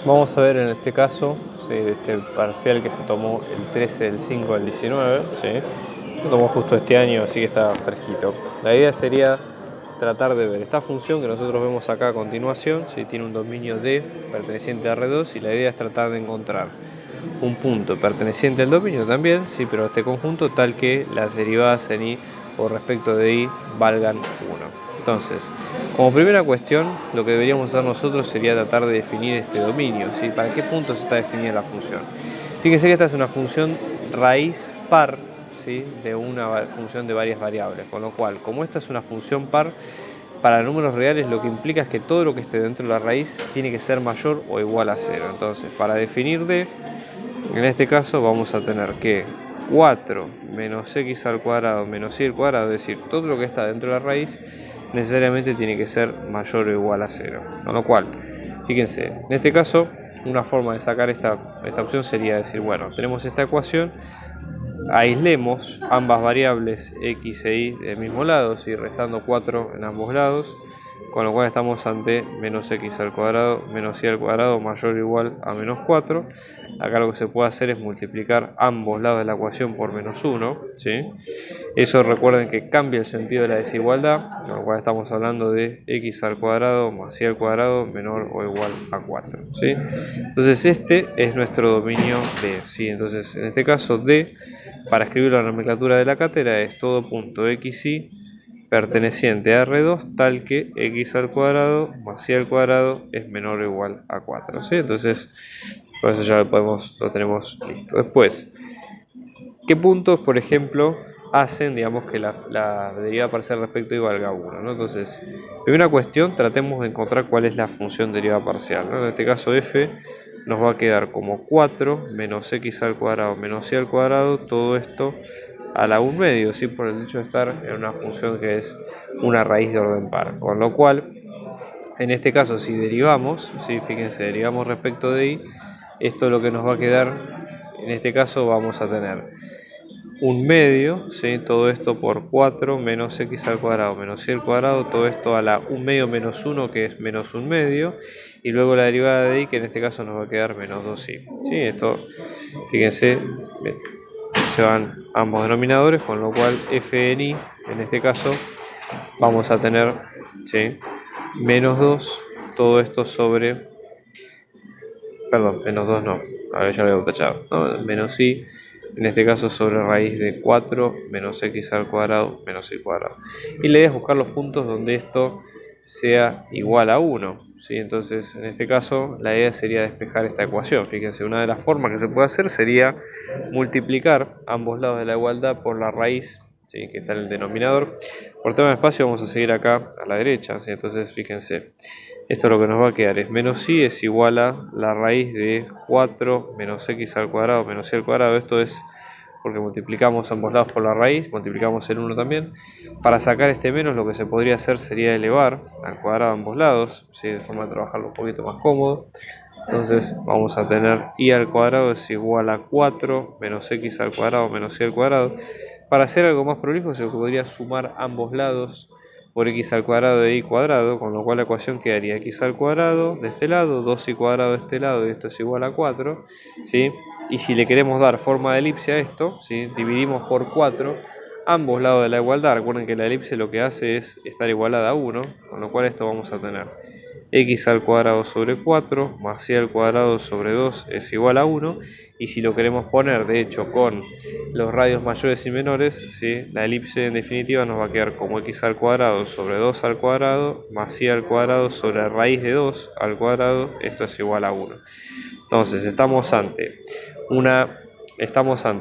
Vamos a ver en este caso, ¿sí?, este parcial que se tomó el 13 del 5 al 19, ¿sí?, se tomó justo este año, así que está fresquito. La idea sería tratar de ver esta función que nosotros vemos acá a continuación, ¿sí?, tiene un dominio D perteneciente a R2 y la idea es tratar de encontrar un punto perteneciente al dominio también, ¿sí?, pero a este conjunto tal que las derivadas en I o respecto de I valgan 1. Entonces, como primera cuestión, lo que deberíamos hacer nosotros sería tratar de definir este dominio, ¿sí? ¿Para qué punto se está definida la función? Fíjense que esta es una función raíz par, ¿sí?, de una función de varias variables, con lo cual, como esta es una función par, para números reales lo que implica es que todo lo que esté dentro de la raíz tiene que ser mayor o igual a 0. Entonces, para definir D, en este caso vamos a tener que 4 menos x al cuadrado menos y al cuadrado, es decir, todo lo que está dentro de la raíz necesariamente tiene que ser mayor o igual a 0. Con lo cual, fíjense, en este caso, una forma de sacar esta opción sería decir, bueno, tenemos esta ecuación, aislemos ambas variables x e y del mismo lado, ¿sí?, restando 4 en ambos lados, con lo cual estamos ante menos x al cuadrado menos y al cuadrado mayor o igual a menos 4. Acá lo que se puede hacer es multiplicar ambos lados de la ecuación por menos 1, ¿sí? Eso recuerden que cambia el sentido de la desigualdad, con lo cual estamos hablando de x al cuadrado más y al cuadrado menor o igual a 4, ¿sí? Entonces este es nuestro dominio D, ¿sí? Entonces en este caso D, para escribir la nomenclatura de la cátedra, es todo punto xy perteneciente a R2 tal que x al cuadrado más y al cuadrado es menor o igual a 4, ¿sí? Entonces por eso ya lo tenemos listo. Después, ¿qué puntos, por ejemplo, hacen, digamos, que la derivada parcial respecto y valga 1, ¿no? Entonces, primera cuestión, tratemos de encontrar cuál es la función derivada parcial, ¿no? En este caso f nos va a quedar como 4 menos x al cuadrado menos y al cuadrado, todo esto a la 1 medio, ¿sí?, por el hecho de estar en una función que es una raíz de orden par. Con lo cual, en este caso, si derivamos, ¿sí?, fíjense, derivamos respecto de y, esto es lo que nos va a quedar. En este caso vamos a tener 1 medio, ¿sí?, todo esto por 4 menos x al cuadrado menos y al cuadrado, todo esto a la 1 medio menos 1, que es menos 1 medio, y luego la derivada de y, que en este caso nos va a quedar menos 2y. ¿Sí? Esto, fíjense, se van ambos denominadores, con lo cual f en y, en este caso, vamos a tener, ¿sí?, menos 2, todo esto sobre, perdón, menos 2 no, a ver, ya lo había tachado, ¿no?, menos y, en este caso sobre raíz de 4 menos x al cuadrado menos y al cuadrado. Y la idea es buscar los puntos donde esto sea igual a 1, ¿sí? Entonces, en este caso, la idea sería despejar esta ecuación. Fíjense, una de las formas que se puede hacer sería multiplicar ambos lados de la igualdad por la raíz, ¿sí?, que está en el denominador. Por tema de espacio vamos a seguir acá a la derecha, ¿sí? Entonces, fíjense, esto lo que nos va a quedar es menos y es igual a la raíz de 4 menos x al cuadrado menos y al cuadrado. Esto es porque multiplicamos ambos lados por la raíz, multiplicamos el 1 también. Para sacar este menos, lo que se podría hacer sería elevar al cuadrado ambos lados, ¿sí?, de forma de trabajarlo un poquito más cómodo. Entonces vamos a tener y al cuadrado es igual a 4 menos x al cuadrado menos y al cuadrado. Para hacer algo más prolijo se podría sumar ambos lados por x al cuadrado de y cuadrado, con lo cual la ecuación quedaría x al cuadrado de este lado, 2y cuadrado de este lado, y esto es igual a 4, ¿sí? Y si le queremos dar forma de elipse a esto, ¿sí?, dividimos por 4 ambos lados de la igualdad. Recuerden que la elipse lo que hace es estar igualada a 1, con lo cual esto vamos a tener x al cuadrado sobre 4 más y al cuadrado sobre 2 es igual a 1, y si lo queremos poner de hecho con los radios mayores y menores, ¿sí?, la elipse en definitiva nos va a quedar como x al cuadrado sobre 2 al cuadrado más y al cuadrado sobre raíz de 2 al cuadrado, esto es igual a 1. Entonces estamos ante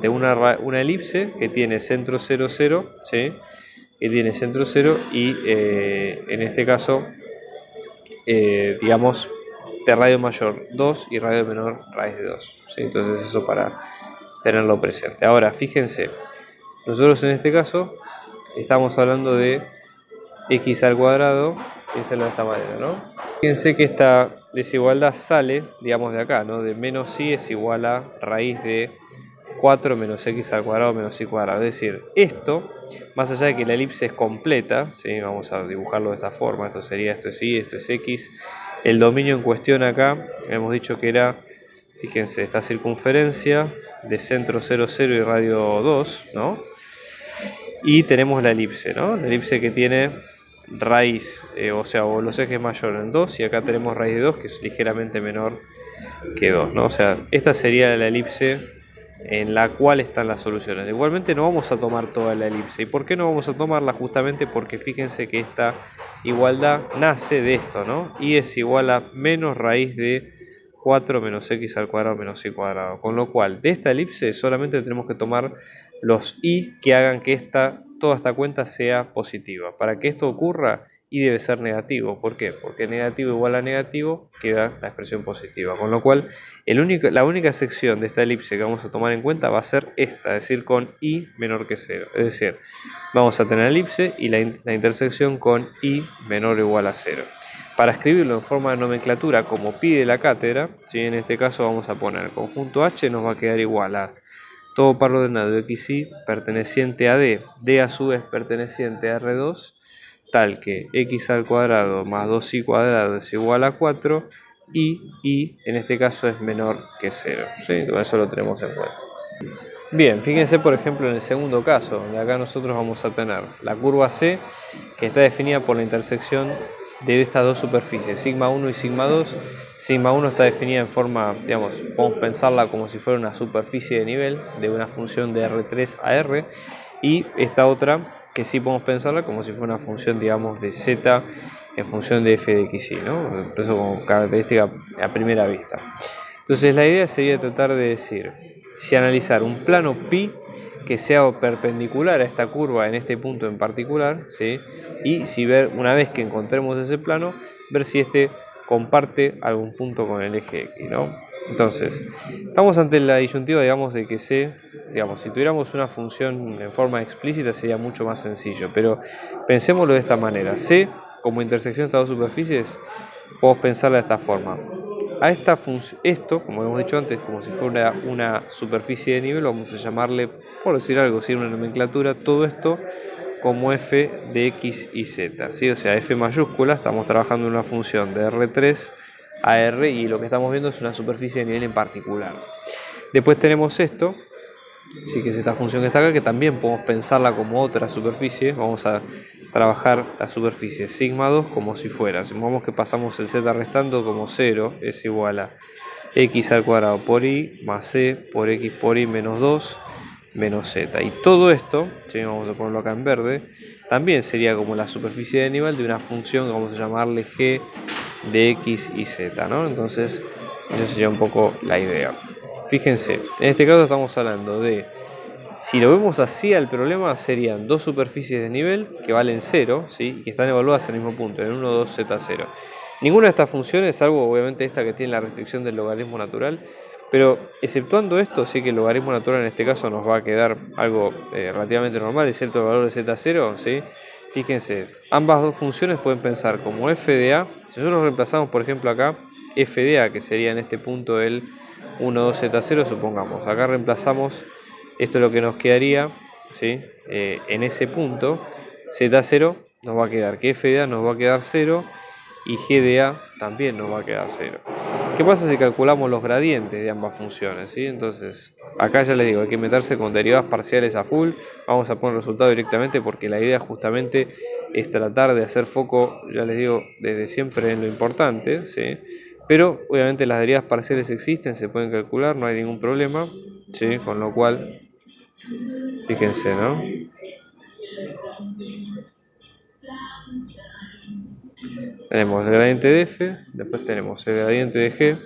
una elipse que tiene centro 0, 0, ¿sí?, que tiene centro 0 y en este caso, digamos, de radio mayor 2 y radio menor raíz de 2, ¿sí? Entonces eso para tenerlo presente. Ahora, fíjense, nosotros en este caso estamos hablando de x al cuadrado, piénsenlo de esta manera, ¿no? Fíjense que esta desigualdad sale, digamos, de acá, ¿no? De menos y es igual a raíz de 4 menos x al cuadrado menos y cuadrado. Es decir, esto, más allá de que la elipse es completa, ¿sí?, vamos a dibujarlo de esta forma, esto es y, esto es x, El dominio en cuestión acá, hemos dicho que era, fíjense, esta circunferencia de centro 0, 0 y radio 2, ¿no? Y tenemos la elipse, ¿no? La elipse que tiene raíz, o los ejes mayores en 2, y acá tenemos raíz de 2, que es ligeramente menor que 2, ¿no? O sea, esta sería la elipse en la cual están las soluciones. Igualmente no vamos a tomar toda la elipse. ¿Y por qué no vamos a tomarla? Justamente porque fíjense que esta igualdad nace de esto, ¿no? Y es igual a menos raíz de 4 menos x al cuadrado menos y cuadrado. Con lo cual, de esta elipse solamente tenemos que tomar los y que hagan que toda esta cuenta sea positiva. Para que esto ocurra, y debe ser negativo. ¿Por qué? Porque negativo igual a negativo queda la expresión positiva. Con lo cual, la única sección de esta elipse que vamos a tomar en cuenta va a ser esta, es decir, con y menor que 0. Es decir, vamos a tener la elipse y la intersección con y menor o igual a 0. Para escribirlo en forma de nomenclatura, como pide la cátedra, ¿sí? En este caso vamos a poner el conjunto H, nos va a quedar igual a todo par ordenado de x y perteneciente a D, D a su vez perteneciente a R2, tal que x al cuadrado más 2y cuadrado es igual a 4 y en este caso es menor que 0. ¿Sí? Eso lo tenemos en cuenta. Bien, fíjense por ejemplo en el segundo caso, donde acá nosotros vamos a tener la curva C, que está definida por la intersección de estas dos superficies, sigma 1 y sigma 2. Sigma 1 está definida en forma, digamos, podemos pensarla como si fuera una superficie de nivel de una función de R3 a R, y esta otra que sí podemos pensarla como si fuera una función, digamos, de z en función de f de x y, ¿no? Eso como característica a primera vista. Entonces la idea sería tratar de decir, si analizar un plano pi que sea perpendicular a esta curva en este punto en particular, ¿sí? Y si ver, una vez que encontremos ese plano, ver si este comparte algún punto con el eje x, ¿no? Entonces, estamos ante la disyuntiva, digamos, de que C, digamos, si tuviéramos una función en forma explícita sería mucho más sencillo, pero pensémoslo de esta manera. C, como intersección de estas dos superficies, podemos pensarla de esta forma. A esta esto, como hemos dicho antes, como si fuera una superficie de nivel, vamos a llamarle, por decir algo, sin una nomenclatura, todo esto como f de x y z, ¿sí? O sea, f mayúscula, estamos trabajando en una función de R3 a R y lo que estamos viendo es una superficie de nivel en particular. Después tenemos esto, sí, que es esta función que está acá, que también podemos pensarla como otra superficie. Vamos a trabajar la superficie sigma 2 como si fuera, supongamos que pasamos el z restando como 0, es igual a x al cuadrado por y más c por x por y menos 2 menos z. Y todo esto, ¿sí? Vamos a ponerlo acá en verde, también sería como la superficie de nivel de una función que vamos a llamarle g de x y z, ¿no? Entonces, eso sería un poco la idea. Fíjense, en este caso estamos hablando de, si lo vemos así al problema, serían dos superficies de nivel que valen 0, ¿sí? Y que están evaluadas en el mismo punto, en 1, 2, z0. Ninguna de estas funciones, salvo obviamente esta que tiene la restricción del logaritmo natural, pero exceptuando esto, sí que el logaritmo natural en este caso nos va a quedar algo relativamente normal, excepto el valor de z0, ¿sí? Fíjense, ambas dos funciones pueden pensar como f de a. Si nosotros reemplazamos, por ejemplo, acá f de a, que sería en este punto el 1, 2, z0, supongamos. Acá reemplazamos, esto es lo que nos quedaría, ¿sí? En ese punto, z0 nos va a quedar que f de a nos va a quedar 0 y g de a también nos va a quedar 0. ¿Qué pasa si calculamos los gradientes de ambas funciones? ¿Sí? Entonces, acá ya les digo, hay que meterse con derivadas parciales a full. Vamos a poner el resultado directamente porque la idea justamente es tratar de hacer foco, ya les digo, desde siempre en lo importante, ¿sí? Pero obviamente las derivadas parciales existen, se pueden calcular, no hay ningún problema, ¿sí? Con lo cual, fíjense, ¿no? Tenemos el gradiente de f, después tenemos el gradiente de g,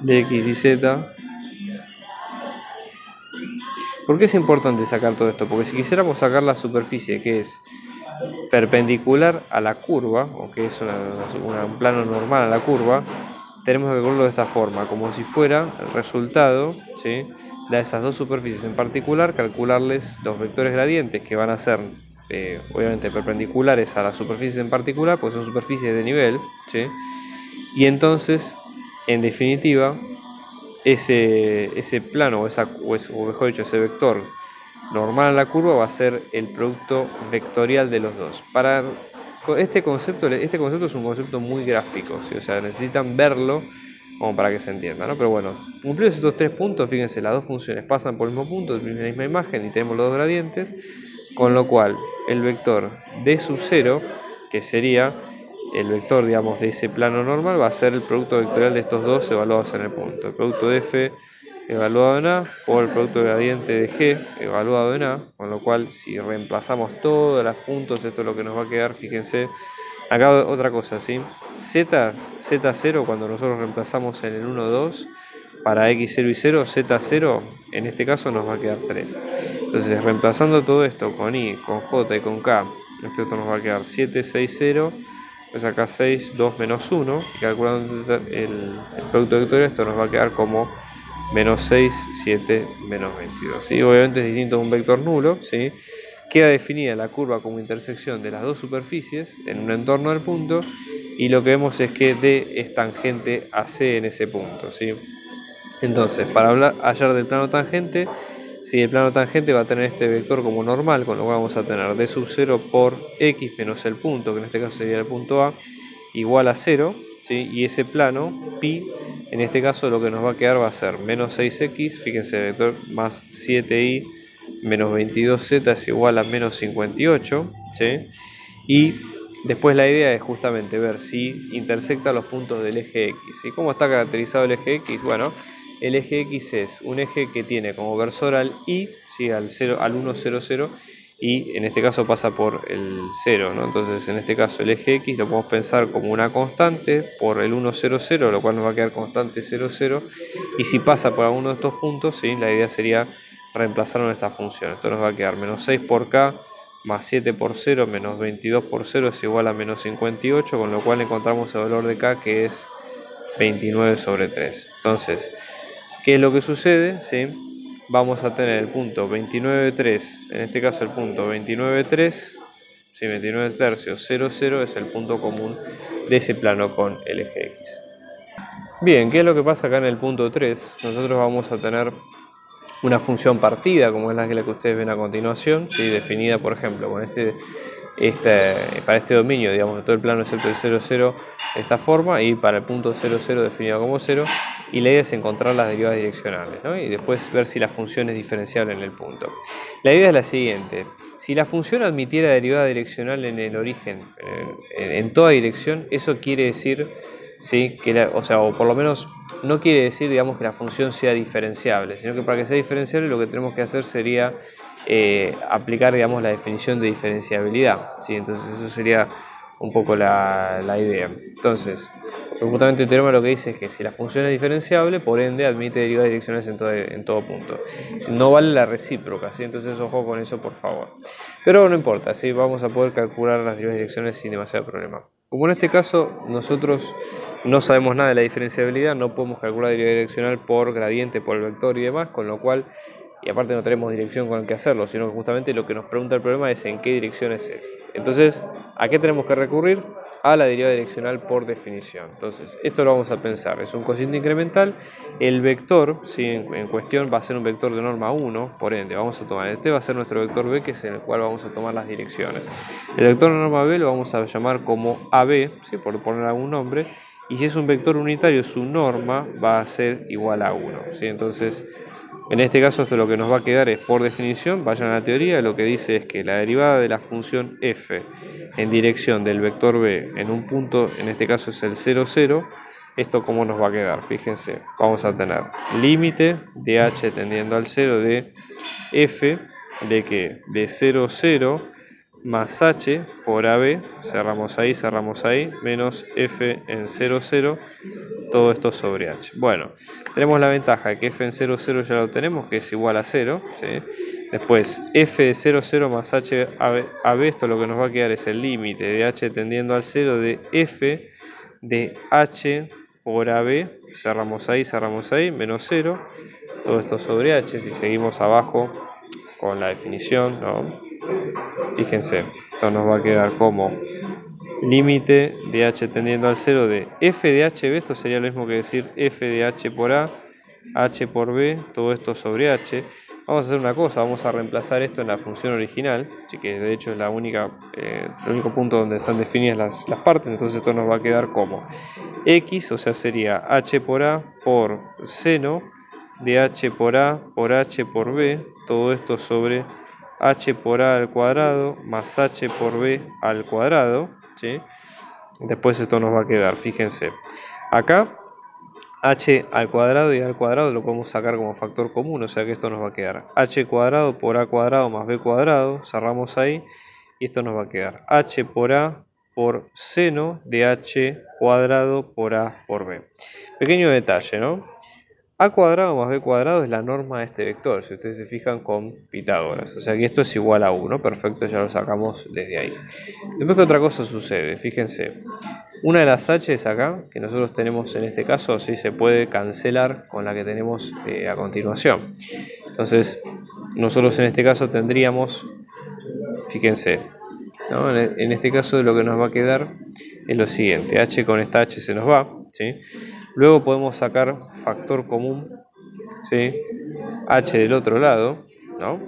de x y z. ¿Por qué es importante sacar todo esto? Porque si quisiéramos sacar la superficie que es perpendicular a la curva, o que es un plano normal a la curva, tenemos que calcularlo de esta forma, como si fuera el resultado, ¿sí?, de esas dos superficies en particular, calcularles los vectores gradientes que van a ser obviamente perpendiculares a las superficies en particular, porque son superficies de nivel, ¿sí? Y entonces, en definitiva, ese plano, o mejor dicho, ese vector normal a la curva va a ser el producto vectorial de los dos. Para Este concepto es un concepto muy gráfico, ¿sí? O sea, necesitan verlo como para que se entienda, ¿no? Pero bueno, cumplidos estos 3 puntos, fíjense, las dos funciones pasan por el mismo punto, la misma imagen y tenemos los dos gradientes, con lo cual el vector d sub 0, que sería el vector, digamos, de ese plano normal, va a ser el producto vectorial de estos dos evaluados en el punto. El producto de f evaluado en A por el producto gradiente de G evaluado en A, con lo cual si reemplazamos todos los puntos, esto es lo que nos va a quedar, fíjense. Acá otra cosa, ¿sí? Z0, cuando nosotros reemplazamos en el 1, 2, para X0 y 0, Z0, en este caso nos va a quedar 3. Entonces, reemplazando todo esto con I, con J y con K, esto nos va a quedar 7, 6, 0, pues acá 6, 2, menos 1, calculando el producto vectorial, esto nos va a quedar como menos 6, 7, menos 22. ¿Sí? Obviamente es distinto a un vector nulo, ¿sí? Queda definida la curva como intersección de las dos superficies en un entorno del punto y lo que vemos es que D es tangente a C en ese punto, ¿sí? Entonces, para hallar del plano tangente, si el plano tangente va a tener este vector como normal, con lo cual vamos a tener D sub 0 por X menos el punto, que en este caso sería el punto A, igual a 0, ¿sí? Y ese plano, pi, en este caso lo que nos va a quedar va a ser menos 6x, fíjense, el vector más 7y menos 22z es igual a menos 58, ¿sí? Y después la idea es justamente ver si intersecta los puntos del eje X. ¿Sí? ¿Cómo está caracterizado el eje X? Bueno, el eje X es un eje que tiene como versor al Y, ¿sí? al 1, 0, 0, y en este caso pasa por el 0, ¿no? Entonces en este caso el eje X lo podemos pensar como una constante por el 1, 0, 0, lo cual nos va a quedar constante 0, 0, y si pasa por alguno de estos puntos, ¿sí? La idea sería reemplazarlo en esta función. Esto nos va a quedar menos 6 por K más 7 por 0 menos 22 por 0 es igual a menos 58, con lo cual encontramos el valor de K que es 29 sobre 3. Entonces, ¿qué es lo que sucede? ¿Sí? Vamos a tener el punto 29,3, en este caso el punto 29,3, ¿sí? 29 tercios 0, 0 es el punto común de ese plano con el eje X. Bien, ¿qué es lo que pasa acá en el punto 3? Nosotros vamos a tener una función partida, como es la que ustedes ven a continuación, ¿sí? Definida, por ejemplo, con para este dominio, digamos, todo el plano excepto el 0, 0, de esta forma, y para el punto 0, 0 definido como 0, y la idea es encontrar las derivadas direccionales, ¿no? Y después ver si la función es diferenciable en el punto. La idea es la siguiente: si la función admitiera derivada direccional en el origen, en toda dirección, eso quiere decir, ¿sí? O por lo menos no quiere decir, digamos, que la función sea diferenciable, sino que para que sea diferenciable lo que tenemos que hacer sería aplicar, digamos, la definición de diferenciabilidad, ¿sí? Entonces eso sería un poco la idea. Entonces, justamente el teorema lo que dice es que si la función es diferenciable, por ende admite derivadas direccionales en todo punto. No vale la recíproca, ¿sí? Entonces ojo con eso, por favor. Pero no importa, ¿sí? Vamos a poder calcular las derivadas direccionales sin demasiado problema. Como en este caso nosotros no sabemos nada de la diferenciabilidad, no podemos calcular derivada direccional por gradiente, por el vector y demás, con lo cual, y aparte no tenemos dirección con la que hacerlo, sino que justamente lo que nos pregunta el problema es en qué direcciones es. Entonces, ¿a qué tenemos que recurrir? A la derivada direccional por definición. Entonces, esto lo vamos a pensar, es un cociente incremental, el vector, ¿sí? en cuestión va a ser un vector de norma 1, por ende, vamos a tomar, este va a ser nuestro vector B, que es en el cual vamos a tomar las direcciones. El vector de norma B lo vamos a llamar como AB, ¿sí? Por poner algún nombre, y si es un vector unitario, su norma va a ser igual a 1, ¿sí? Entonces, en este caso, esto lo que nos va a quedar es, por definición, vayan a la teoría, lo que dice es que la derivada de la función f en dirección del vector b en un punto, en este caso es el 0, 0, esto cómo nos va a quedar, fíjense, vamos a tener límite de h tendiendo al 0 de f de que de 0, 0 más h por AB, cerramos ahí, menos f en 0, 0, todo esto sobre h. Bueno, tenemos la ventaja de que f en 0, 0 ya lo tenemos, que es igual a 0, ¿sí? Después, f de 0, 0 más h AB, esto lo que nos va a quedar es el límite de h tendiendo al 0 de f de h por AB, cerramos ahí, menos 0, todo esto sobre h. Si seguimos abajo con la definición, ¿no? Fíjense, esto nos va a quedar como límite de h tendiendo al 0 de f de hb, esto sería lo mismo que decir f de h por a, h por b, todo esto sobre h. vamos a hacer una cosa, vamos a reemplazar esto en la función original, así que de hecho es el único punto donde están definidas las partes, entonces esto nos va a quedar como x, o sea sería h por a por seno de h por a por h por b, todo esto sobre h por a al cuadrado más h por b al cuadrado, ¿sí? Después esto nos va a quedar, fíjense, acá h al cuadrado y al cuadrado lo podemos sacar como factor común, o sea que esto nos va a quedar h cuadrado por a cuadrado más b cuadrado, cerramos ahí, y esto nos va a quedar h por a por seno de h cuadrado por a por b. Pequeño detalle, ¿no? A cuadrado más b cuadrado es la norma de este vector, si ustedes se fijan con Pitágoras, o sea que esto es igual a 1, perfecto, ya lo sacamos desde ahí. Después, ¿qué otra cosa sucede? Fíjense, una de las h's acá, que nosotros tenemos en este caso, sí se puede cancelar con la que tenemos a continuación. Entonces, nosotros en este caso tendríamos, fíjense, ¿no? En este caso lo que nos va a quedar es lo siguiente, h con esta h se nos va, ¿sí? Luego podemos sacar factor común, ¿sí? H del otro lado, ¿no?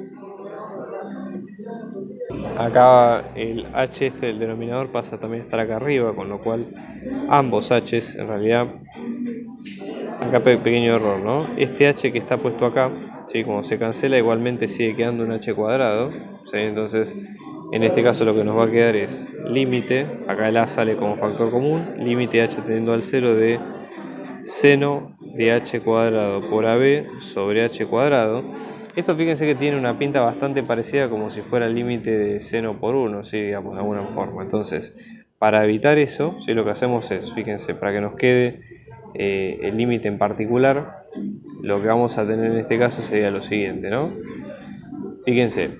Acá el h del denominador pasa también a estar acá arriba, con lo cual ambos h's en realidad, acá pequeño error, ¿no? Este h que está puesto acá, ¿sí? Como se cancela igualmente sigue quedando un h cuadrado, ¿sí? Entonces en este caso lo que nos va a quedar es límite, acá el a sale como factor común, límite h tendiendo al 0 de seno de h cuadrado por ab sobre h cuadrado. Esto fíjense que tiene una pinta bastante parecida como si fuera el límite de seno por 1, ¿sí? Digamos, de alguna forma. Entonces, para evitar eso, ¿sí? Lo que hacemos es, fíjense, para que nos quede el límite en particular, lo que vamos a tener en este caso sería lo siguiente, ¿no? Fíjense,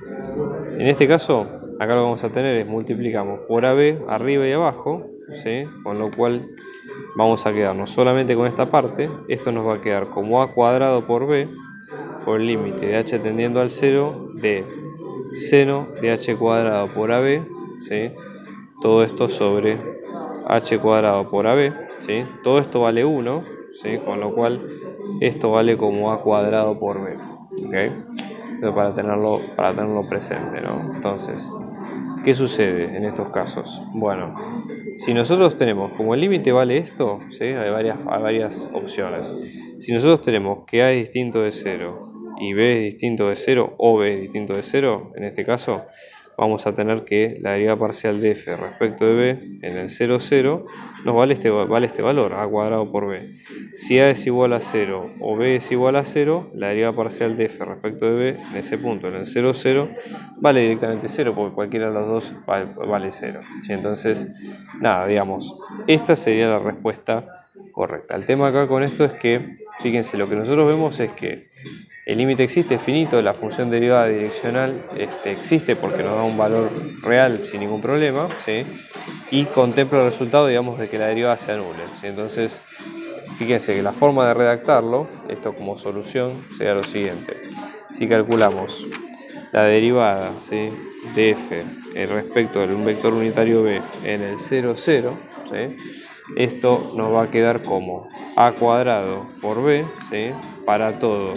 en este caso, acá lo que vamos a tener es multiplicamos por AB arriba y abajo, ¿sí? Con lo cual vamos a quedarnos solamente con esta parte. Esto nos va a quedar como a cuadrado por b por el límite de h tendiendo al 0 de seno de h cuadrado por ab, ¿sí? Todo esto sobre h cuadrado por ab, ¿sí? Todo esto vale 1, ¿sí? Con lo cual esto vale como a cuadrado por b, ¿okay? Para tenerlo presente, ¿no? Entonces, ¿qué sucede en estos casos? Bueno, si nosotros tenemos, como el límite vale esto, ¿sí? Hay varias opciones. Si nosotros tenemos que a es distinto de 0 y b es distinto de 0 o b es distinto de 0, en este caso vamos a tener que la derivada parcial de f respecto de b en el 0, 0 nos vale este valor, a cuadrado por b. Si a es igual a 0 o b es igual a 0, la derivada parcial de f respecto de b en ese punto, en el 0, 0, vale directamente 0 porque cualquiera de los dos vale 0. ¿Sí? Entonces, nada, digamos, esta sería la respuesta correcta. El tema acá con esto es que, fíjense, lo que nosotros vemos es que el límite existe, es finito, la función derivada direccional existe porque nos da un valor real sin ningún problema, ¿sí? Y contempla el resultado, digamos, de que la derivada se anule, ¿sí? Entonces, fíjense que la forma de redactarlo, esto como solución, sería lo siguiente. Si calculamos la derivada, ¿sí? De f respecto de un vector unitario b en el 0, 0, ¿sí? Esto nos va a quedar como a cuadrado por b, ¿sí? Para todo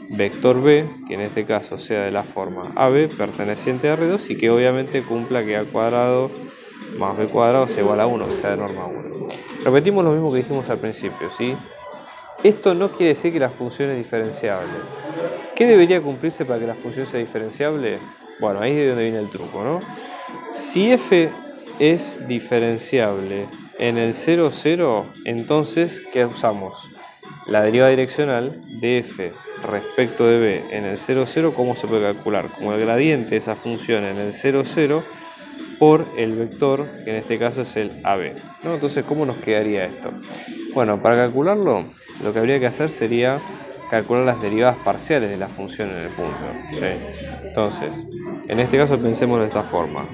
vector b, que en este caso sea de la forma ab perteneciente a R2 y que obviamente cumpla que a cuadrado más b cuadrado sea igual a 1, que sea de norma 1. Repetimos lo mismo que dijimos al principio, ¿sí? Esto no quiere decir que la función es diferenciable. ¿Qué debería cumplirse para que la función sea diferenciable? Bueno, ahí es de donde viene el truco, ¿no? Si f es diferenciable en el 0, 0, entonces, ¿qué usamos? La derivada direccional de f respecto de b en el 0, 0, ¿cómo se puede calcular? Como el gradiente de esa función en el 0, 0 por el vector, que en este caso es el AB, ¿no? Entonces, ¿cómo nos quedaría esto? Bueno, para calcularlo, lo que habría que hacer sería calcular las derivadas parciales de la función en el punto, ¿sí? Entonces, en este caso pensemos de esta forma.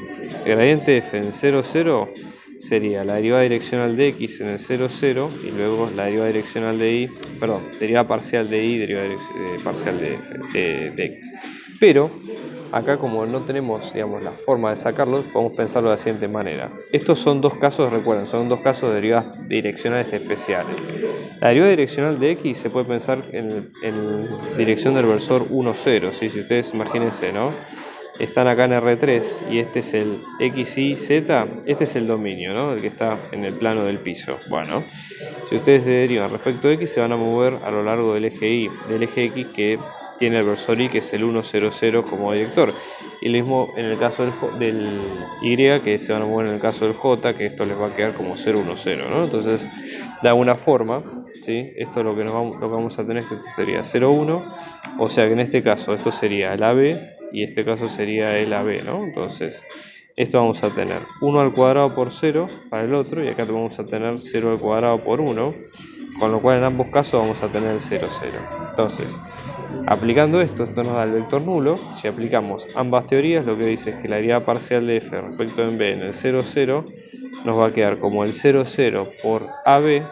El gradiente de f en 0, 0 sería la derivada direccional de x en el 0, 0 y luego la derivada direccional de y, derivada parcial de y, derivada parcial de f, de x. Pero acá, como no tenemos, digamos, la forma de sacarlo, podemos pensarlo de la siguiente manera. Estos son dos casos, recuerden, son dos casos de derivadas direccionales especiales. La derivada direccional de x se puede pensar en dirección del versor 1, 0, ¿sí? Si ustedes imagínense, ¿no? Están acá en R3 y este es el X, Y, Z, este es el dominio, ¿no? El que está en el plano del piso. Bueno, si ustedes se derivan respecto de X, se van a mover a lo largo del eje Y, del eje X que tiene el versor Y, que es el 1, 0, 0 como vector. Y lo mismo en el caso del Y, que se van a mover en el caso del J, que esto les va a quedar como 0, 1, 0, ¿no? Entonces, de alguna forma, ¿sí? Esto es lo que vamos a tener, que sería 0, 1, o sea que en este caso esto sería el AB y este caso sería el AB, ¿no? Entonces, esto vamos a tener 1 al cuadrado por 0 para el otro, y acá vamos a tener 0 al cuadrado por 1, con lo cual en ambos casos vamos a tener 0, 0. Entonces, aplicando esto nos da el vector nulo. Si aplicamos ambas teorías, lo que dice es que la derivada parcial de f respecto de b en el 0, 0 nos va a quedar como el 0, 0 por AB,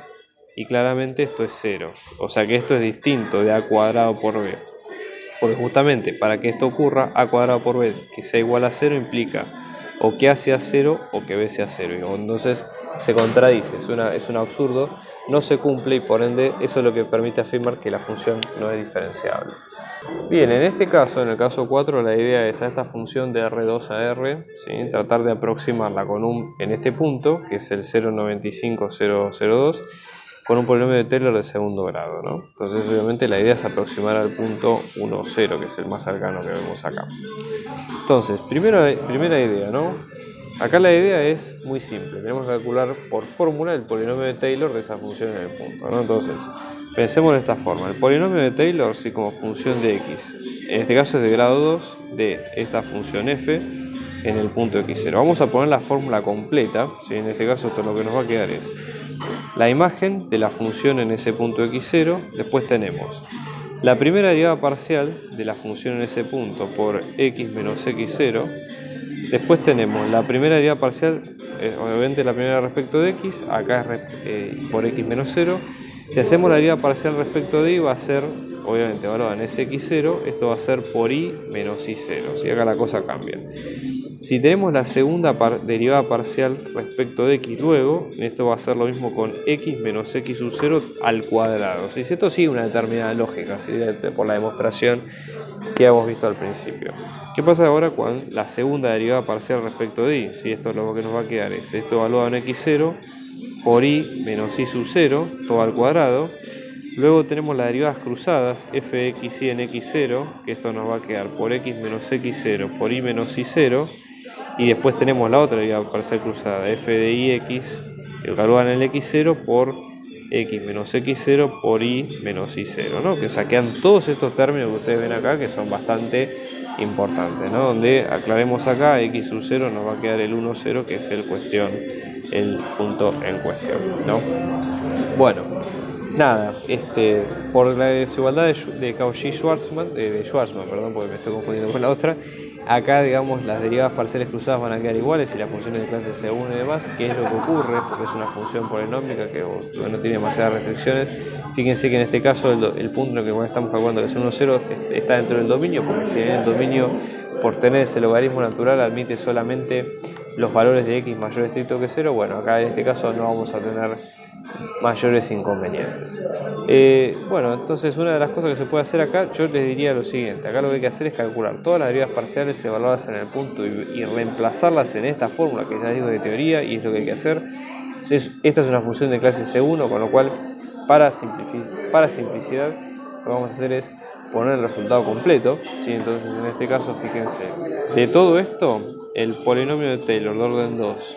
y claramente esto es 0. O sea que esto es distinto de a cuadrado por b. Porque justamente para que esto ocurra, a cuadrado por b que sea igual a 0 implica o que a sea 0 o que b sea 0. Entonces se contradice, es un absurdo, no se cumple, y por ende eso es lo que permite afirmar que la función no es diferenciable. Bien, en este caso, en el caso 4, la idea es a esta función de R2 a R, ¿sí? Tratar de aproximarla en este punto, que es el 0,95002, con un polinomio de Taylor de segundo grado, ¿no? Entonces, obviamente, la idea es aproximar al punto 1, 0, que es el más cercano que vemos acá. Entonces, primera idea, ¿no? Acá la idea es muy simple. Tenemos que calcular por fórmula el polinomio de Taylor de esa función en el punto, ¿no? Entonces, pensemos de esta forma. El polinomio de Taylor, sí, como función de x, en este caso es de grado 2 de esta función f en el punto x0. Vamos a poner la fórmula completa, ¿sí? En este caso esto lo que nos va a quedar es la imagen de la función en ese punto x0. Después tenemos la primera derivada parcial de la función en ese punto por x menos x0. Después tenemos la primera derivada parcial, obviamente la primera respecto de x, acá es por x menos 0. Si hacemos la derivada parcial respecto de y, va a ser, obviamente, evaluada en ese x0, esto va a ser por y menos y0, ¿sí? Acá la cosa cambia. Si tenemos la segunda derivada parcial respecto de x luego, esto va a ser lo mismo con x menos x sub 0 al cuadrado, ¿sí? Esto sigue una determinada lógica, ¿sí? Por la demostración que hemos visto al principio. ¿Qué pasa ahora con la segunda derivada parcial respecto de y? ¿Sí? Esto lo que nos va a quedar es esto evaluado en x0 por y menos y sub 0, todo al cuadrado. Luego tenemos las derivadas cruzadas, f de x y en x0, que esto nos va a quedar por x menos x0 por y menos y0. Y después tenemos la otra derivada parcial cruzada, f de ix, evaluada en el x0 por x menos x0 por y menos y0, ¿no? Que saquean todos estos términos que ustedes ven acá, que son bastante importantes, ¿no? Donde aclaremos acá, x sub 0 nos va a quedar el 1, 0, que es el punto en cuestión, ¿no? Bueno, nada, por la desigualdad de Cauchy-Schwarz, de Schwarzman, perdón, porque me estoy confundiendo con la otra, acá, digamos, las derivadas parciales cruzadas van a quedar iguales y las funciones de clase C1 y demás. ¿Qué es lo que ocurre? Porque es una función polinómica que no tiene demasiadas restricciones. Fíjense que en este caso el punto en el que estamos calculando que es 1, 0 está dentro del dominio, porque si en el dominio, por tener ese logaritmo natural, admite solamente los valores de x mayor estricto que 0, bueno, acá en este caso no vamos a tener mayores inconvenientes. Bueno, entonces una de las cosas que se puede hacer acá, yo les diría lo siguiente: acá lo que hay que hacer es calcular todas las derivadas parciales evaluadas en el punto y reemplazarlas en esta fórmula que ya digo de teoría, y es lo que hay que hacer. Entonces, esta es una función de clase C1, con lo cual para simplicidad lo que vamos a hacer es poner el resultado completo, ¿sí? Entonces en este caso, fíjense, de todo esto, el polinomio de Taylor de orden 2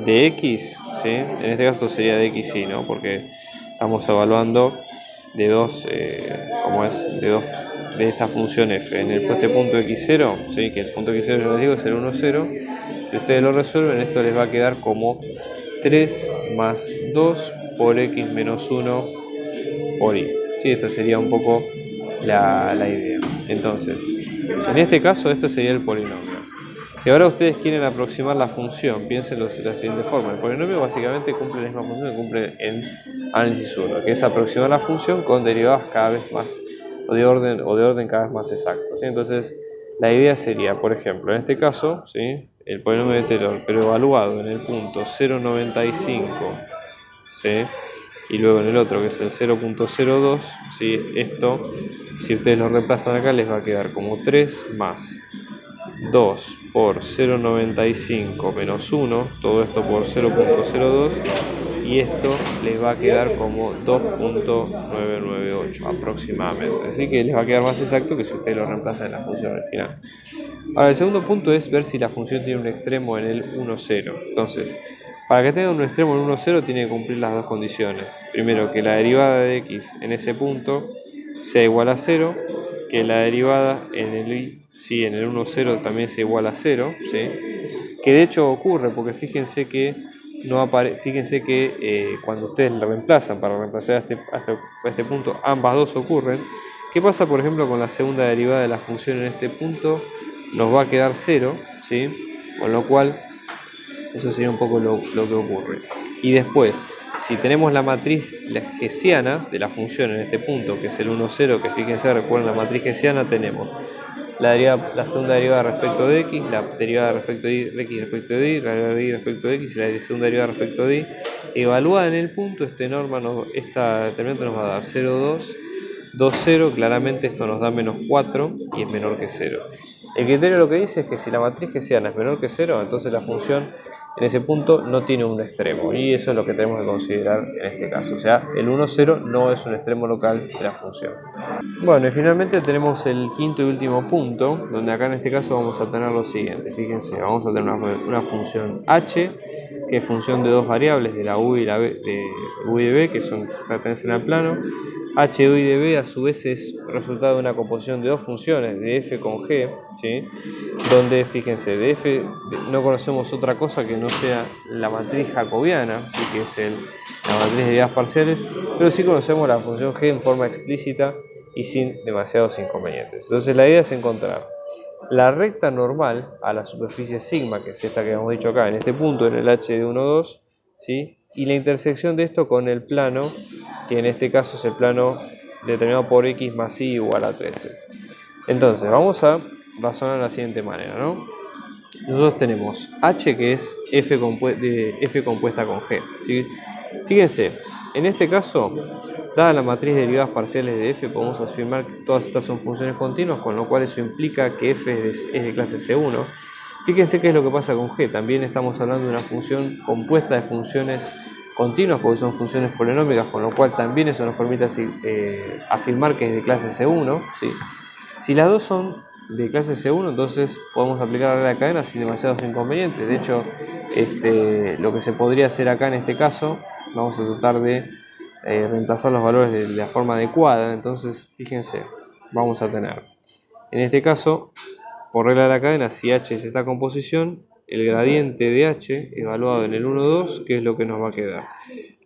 de x, ¿sí? En este caso sería de x y, ¿no? Porque estamos evaluando de esta función f en este punto x0, ¿sí? Que el punto x0, yo les digo, es el 1, 0. Si ustedes lo resuelven, esto les va a quedar como 3 más 2 por x menos 1 por y, ¿sí? Esto sería un poco la idea. Entonces, en este caso, esto sería el polinomio. Si ahora ustedes quieren aproximar la función, piénsenlo de la siguiente forma: el polinomio básicamente cumple la misma función que cumple en análisis 1, que es aproximar la función con derivadas cada vez más, o de orden cada vez más exacto, ¿sí? Entonces, La idea sería, por ejemplo, en este caso, ¿sí?, el polinomio de Taylor, pero evaluado en el punto 0,95, ¿sí?, y luego en el otro, que es el 0,02, ¿sí?, esto, si ustedes lo reemplazan acá, les va a quedar como 3 más 2 por 0,95 menos 1, todo esto por 0,02, y esto les va a quedar como 2,998 aproximadamente. Así que les va a quedar más exacto que si ustedes lo reemplazan en la función original. Ahora, el segundo punto es ver si la función tiene un extremo en el 1,0. Entonces, para que tenga un extremo en 1,0 tiene que cumplir las dos condiciones. Primero, que la derivada de x en ese punto sea igual a 0, que la derivada en el 1,0 también sea igual a 0, ¿sí?, que de hecho ocurre, porque fíjense que cuando ustedes la reemplazan, para reemplazar a este punto, ambas dos ocurren. ¿Qué pasa, por ejemplo, con la segunda derivada de la función en este punto? Nos va a quedar 0, ¿sí?, con lo cual eso sería un poco lo que ocurre. Y después, si tenemos la matriz hessiana de la función en este punto, que es el 1,0, que fíjense, recuerden la matriz hessiana, tenemos la segunda derivada respecto de x, la derivada respecto de x respecto de y, la derivada de y respecto de x y la segunda derivada respecto de y. Evaluada en el punto, esta determinante nos va a dar 0,2, 2,0, claramente esto nos da menos 4 y es menor que 0. El criterio lo que dice es que si la matriz hessiana es menor que 0, entonces la función en ese punto no tiene un extremo, y eso es lo que tenemos que considerar en este caso. O sea, el 1,0 no es un extremo local de la función. Bueno, y finalmente tenemos el quinto y último punto, donde acá en este caso vamos a tener lo siguiente. Fíjense, vamos a tener una función h, que es función de dos variables, de la u y la b, de u y de b, que pertenecen al plano. H de u y de b a su vez es resultado de una composición de dos funciones, de f con g, ¿sí?, donde, fíjense, de f no conocemos otra cosa que no sea la matriz jacobiana, ¿sí?, que es la matriz de derivadas parciales, pero sí conocemos la función g en forma explícita y sin demasiados inconvenientes. Entonces la idea es encontrar la recta normal a la superficie sigma, que es esta que hemos dicho acá, en este punto, en el h de 1, 2, ¿sí?, y la intersección de esto con el plano, que en este caso es el plano determinado por x más y igual a 13. Entonces, vamos a razonar de la siguiente manera, ¿no? Nosotros tenemos h, que es f compuesta con g, ¿sí? Fíjense, en este caso, dada la matriz de derivadas parciales de f, podemos afirmar que todas estas son funciones continuas, con lo cual eso implica que f es de clase C1. Fíjense qué es lo que pasa con g. También estamos hablando de una función compuesta de funciones continuas, porque son funciones polinómicas, con lo cual también eso nos permite afirmar que es de clase C1, ¿sí? Si las dos son de clase C1, entonces podemos aplicar la regla de cadena sin demasiados inconvenientes. De hecho, lo que se podría hacer acá en este caso, vamos a tratar de reemplazar los valores de la forma adecuada. Entonces, fíjense, vamos a tener, en este caso, por regla de la cadena, si h es esta composición, el gradiente de h evaluado en el 1, 2, ¿qué es lo que nos va a quedar?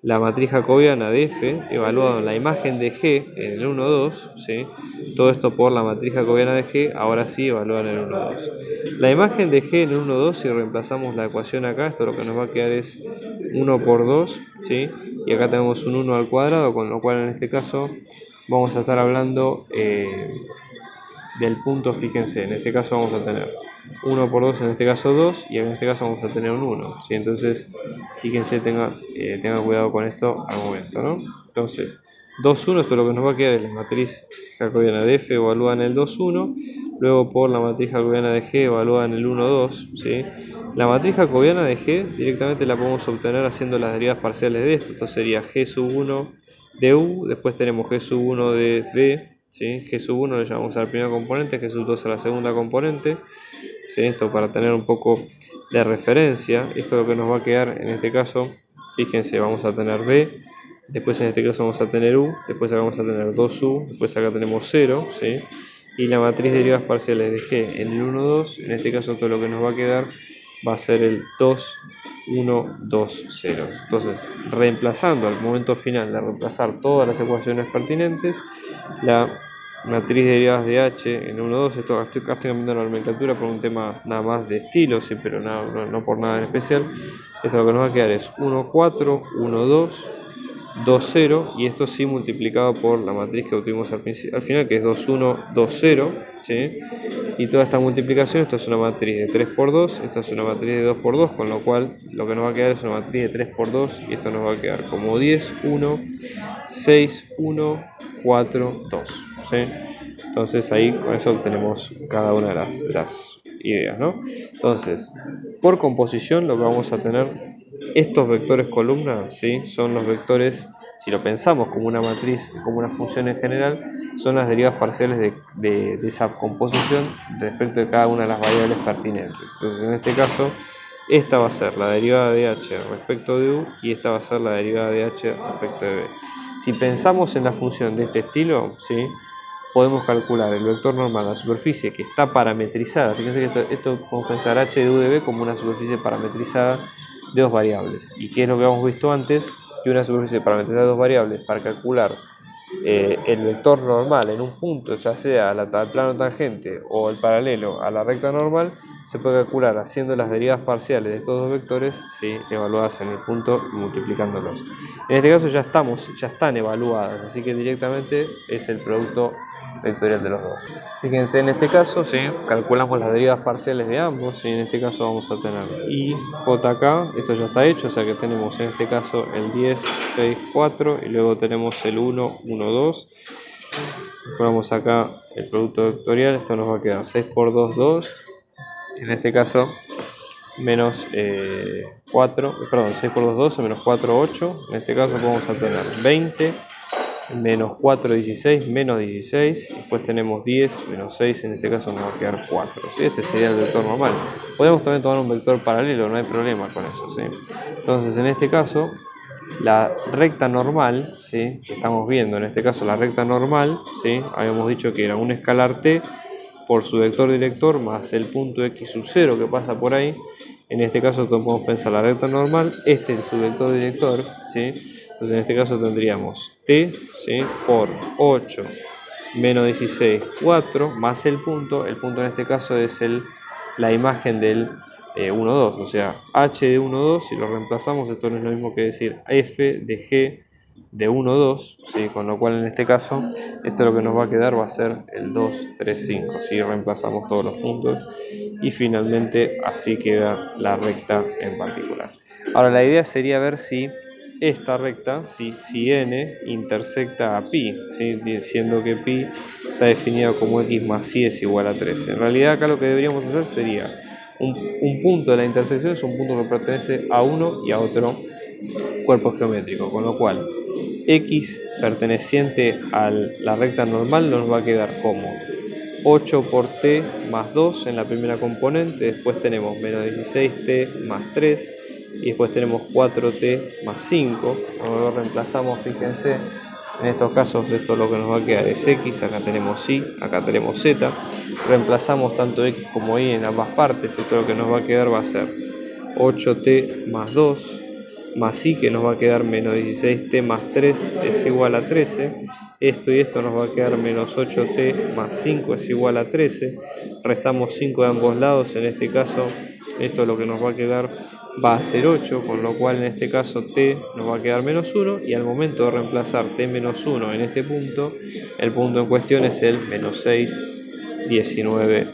La matriz jacobiana de f evaluado en la imagen de g en el 1, 2, ¿sí?, todo esto por la matriz jacobiana de g, ahora sí evaluada en el 1, 2. La imagen de g en el 1, 2, si reemplazamos la ecuación acá, esto lo que nos va a quedar es 1 por 2, ¿sí?, y acá tenemos un 1 al cuadrado, con lo cual en este caso vamos a estar hablando del punto. Fíjense, en este caso vamos a tener 1 por 2, en este caso 2, y en este caso vamos a tener un 1, ¿sí? Entonces, fíjense, tenga cuidado con esto al momento, ¿no? Entonces, 2, 1, esto lo que nos va a quedar es la matriz jacobiana de f evaluada en el 2, 1, luego por la matriz jacobiana de g evaluada en el 1, 2, ¿sí? La matriz jacobiana de g directamente la podemos obtener haciendo las derivadas parciales de esto. Esto sería g sub 1 de u, después tenemos g sub 1 de v, ¿sí? G sub 1 le llamamos al primer componente, G sub 2 a la segunda componente, ¿sí? Esto para tener un poco de referencia. Esto es lo que nos va a quedar en este caso. Fíjense, vamos a tener b, después en este caso vamos a tener u, después acá vamos a tener 2u, después acá tenemos 0, ¿sí?, y la matriz de derivadas parciales de g en el 1, 2, en este caso todo lo que nos va a quedar va a ser el 2, 1, 2, 0. Entonces, reemplazando al momento final de reemplazar todas las ecuaciones pertinentes, la matriz de derivadas de h en 1, 2, esto estoy cambiando la nomenclatura por un tema nada más de estilo, sí, pero no por nada en especial. Esto lo que nos va a quedar es 1, 4, 1, 2, 2, 0, y esto sí multiplicado por la matriz que obtuvimos al final, que es 2, 1, 2, 0, ¿sí? y toda esta multiplicación, esto es una matriz de 3 por 2, esta es una matriz de 2 por 2, con lo cual lo que nos va a quedar es una matriz de 3 por 2 y esto nos va a quedar como 10, 1, 6, 1, 4, 2, ¿sí? Entonces ahí con eso obtenemos cada una de las ideas, ¿no? Entonces, por composición lo que vamos a tener, estos vectores columna, ¿sí? Son los vectores, si lo pensamos como una matriz, como una función en general, son las derivas parciales de esa composición respecto de cada una de las variables pertinentes. Entonces en este caso, esta va a ser la derivada de h respecto de u y esta va a ser la derivada de h respecto de b. Si pensamos en la función de este estilo, ¿sí? Podemos calcular el vector normal a la superficie que está parametrizada. Fíjense que esto podemos pensar h de u de b como una superficie parametrizada de dos variables. ¿Y qué es lo que hemos visto antes? Que una superficie parametrizada de dos variables, para calcular el vector normal en un punto, ya sea al plano tangente o el paralelo a la recta normal, se puede calcular haciendo las derivas parciales de estos dos vectores, ¿sí? Evaluadas en el punto y multiplicándolos. En este caso ya están evaluadas, así que directamente es el producto vectorial de los dos. Fíjense, en este caso, ¿sí? Calculamos las derivas parciales de ambos, ¿sí? En este caso vamos a tener i jk, esto ya está hecho, o sea que tenemos en este caso el 10, 6, 4 y luego tenemos el 1, 1, 2. Ponemos acá el producto vectorial, esto nos va a quedar 6 por 2, 2. En este caso menos 4, perdón, 6 por 2, 12, menos 4, 8. En este caso vamos a tener 20, menos 4, 16, menos 16. Después tenemos 10, menos 6, en este caso nos va a quedar 4. ¿Sí? Este sería el vector normal. Podemos también tomar un vector paralelo, no hay problema con eso, ¿sí? Entonces en este caso, la recta normal, ¿sí? Que estamos viendo, en este caso la recta normal, ¿sí? Habíamos dicho que era un escalar t por su vector director más el punto x sub 0 que pasa por ahí. En este caso podemos pensar la recta normal, este es su vector director, ¿sí? Entonces en este caso tendríamos t, ¿sí? Por 8 menos 16, 4 más el punto en este caso es la imagen del 1, 2, o sea, h de 1, 2, si lo reemplazamos, esto no es lo mismo que decir f de g de 1, 2, ¿sí? Con lo cual en este caso, esto lo que nos va a quedar va a ser el 2, 3, 5, si reemplazamos todos los puntos y finalmente así queda la recta en particular. Ahora la idea sería ver si esta recta, si n intersecta a pi, ¿sí? Diciendo que pi está definido como x más y es igual a 13. En realidad acá lo que deberíamos hacer sería un punto de la intersección es un punto que pertenece a uno y a otro cuerpo geométrico, con lo cual x perteneciente a la recta normal nos va a quedar como 8 por t más 2 en la primera componente, después tenemos menos 16t más 3 y después tenemos 4t más 5. Cuando lo reemplazamos, fíjense, en estos casos esto lo que nos va a quedar es x, acá tenemos y, acá tenemos z. Reemplazamos tanto x como y en ambas partes, esto lo que nos va a quedar va a ser 8t más 2 más i, que nos va a quedar menos 16t más 3 es igual a 13. Esto y esto nos va a quedar menos 8t más 5 es igual a 13. Restamos 5 de ambos lados, en este caso esto lo que nos va a quedar va a ser 8, con lo cual en este caso t nos va a quedar menos 1 y al momento de reemplazar t menos 1 en este punto, el punto en cuestión es el menos 6, 19